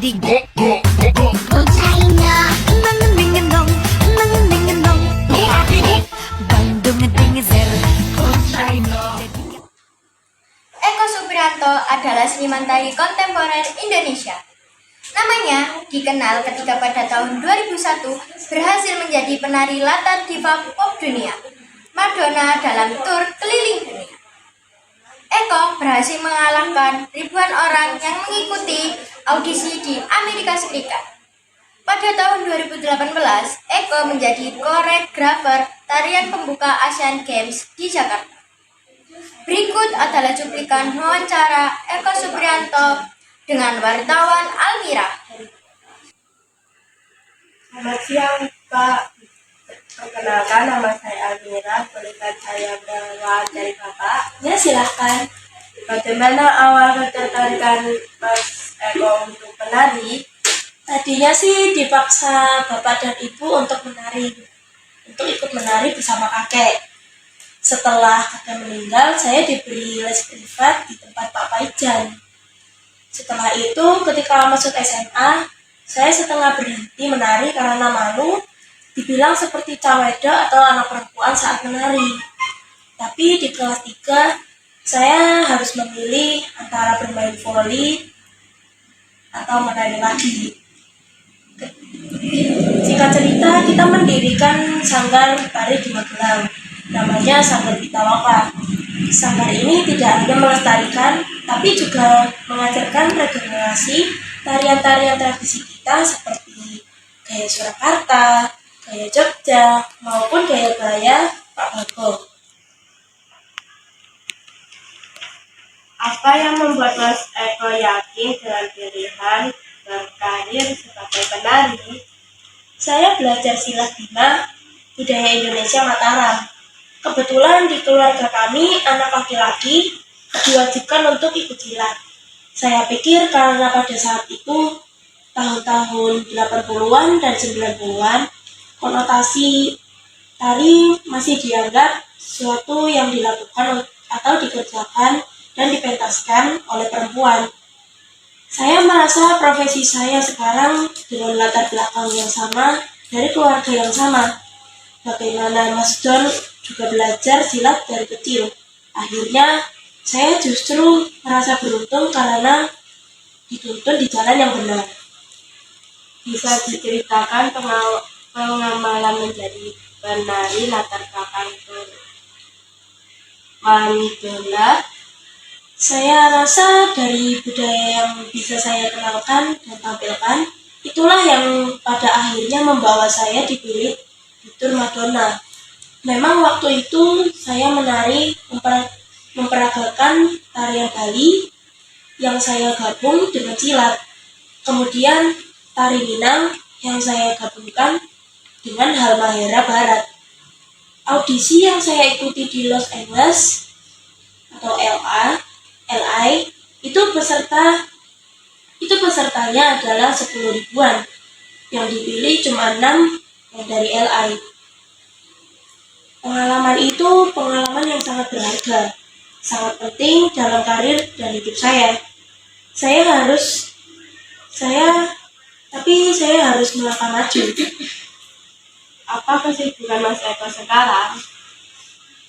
di China ngenong Bandung ngedengezer China. Eko Supriyanto adalah seniman tari kontemporer Indonesia. Namanya dikenal ketika pada tahun 2001 berhasil menjadi penari latar diva pop dunia, Madonna dalam tur keliling dunia. Eko berhasil mengalahkan ribuan orang yang mengikuti audisi di Amerika Serikat. Pada tahun 2018, Eko menjadi koreografer tarian pembuka Asian Games di Jakarta. Berikut adalah cuplikan wawancara Eko Supriyanto dengan wartawan Almira. Selamat siang, Pak. Perkenalkan, nama saya Almira. Bolehkah saya mewawancari Bapak? Ya, silahkan. Bagaimana awal ketertarikan Mas Eko untuk menari? Tadinya sih dipaksa bapak dan ibu untuk ikut menari bersama kakek. Setelah kakek meninggal, saya diberi les privat di tempat Pak Paijan. Setelah itu, ketika masuk SMA, saya setengah berhenti menari karena malu, dibilang seperti cawedok atau anak perempuan saat menari. Tapi di kelas 3, saya harus memilih antara bermain voli atau menari lagi. Singkat cerita, kita mendirikan sanggar tari di Magelang, namanya Sanggar Pitaloka. Sanggar ini tidak hanya melestarikan, tapi juga mengajarkan regenerasi tarian-tarian tradisi kita seperti gaya Surakarta, gaya Jogja, maupun gaya-gaya Pak Bagong. Apa yang membuat Mas Eko yakin dengan pilihan berkarir sebagai penari? Saya belajar silat bina budaya Indonesia Mataram. Kebetulan di keluarga kami, anak laki-laki diwajibkan untuk ikut silat. Saya pikir karena pada saat itu, tahun-tahun 80-an dan 90-an, konotasi tari masih dianggap sesuatu yang dilakukan atau dikerjakan dan dipentaskan oleh perempuan. Saya merasa profesi saya sekarang dengan latar belakang yang sama dari keluarga yang sama. Bagaimana Mas John juga belajar silat dari kecil. Akhirnya saya justru merasa beruntung karena dituntun di jalan yang benar. Bisa diceritakan pengamalan menjadi penari latar belakang Madonna? Saya rasa dari budaya yang bisa saya kenalkan dan tampilkan, itulah yang pada akhirnya membawa saya dipilih di tur Madonna. Memang waktu itu saya menari memperagakan tarian Bali yang saya gabung dengan silat. Kemudian tari Minang yang saya gabungkan dengan Halmahera Barat. Audisi yang saya ikuti di Los Angeles atau LA itu pesertanya adalah 10 ribuan, yang dipilih cuma 6 yang dari LA. Pengalaman itu pengalaman yang sangat berharga, sangat penting dalam karir dan hidup saya. Saya harus melangkah maju. Apa kesibukan Mas Eko sekarang?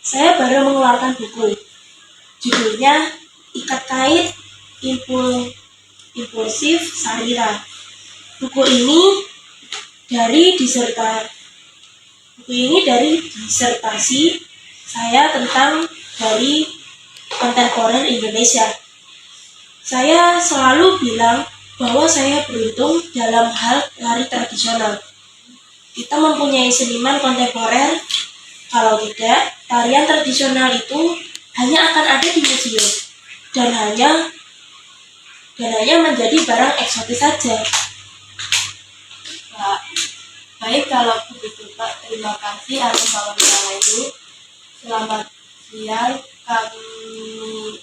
Saya baru mengeluarkan buku. Judulnya Ikat Kait Impulsif Sarira. Buku ini dari disertasi saya tentang dari kontemporer Indonesia. Saya selalu bilang bahwa saya beruntung dalam hal tari tradisional. Kita mempunyai seniman kontemporer, kalau tidak, tarian tradisional itu hanya akan ada di museum dan hanya menjadi barang eksotis saja. Pak, baik kalau begitu Pak, terima kasih atas wawancara ini. Selamat siang, kami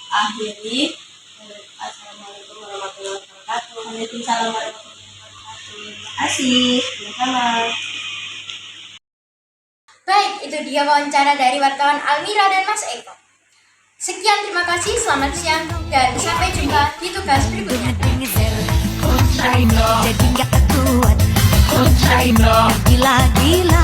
akhiri. Assalamualaikum warahmatullahi wabarakatuh. Waalaikumsalam warahmatullahi wabarakatuh. Terima kasih. Sama-sama. Baik, itu dia wawancara dari wartawan Almira dan Mas Eko. Sekian, terima kasih, selamat siang, dan sampai jumpa di tugas berikutnya. jadi nggak kuat, gila-gila.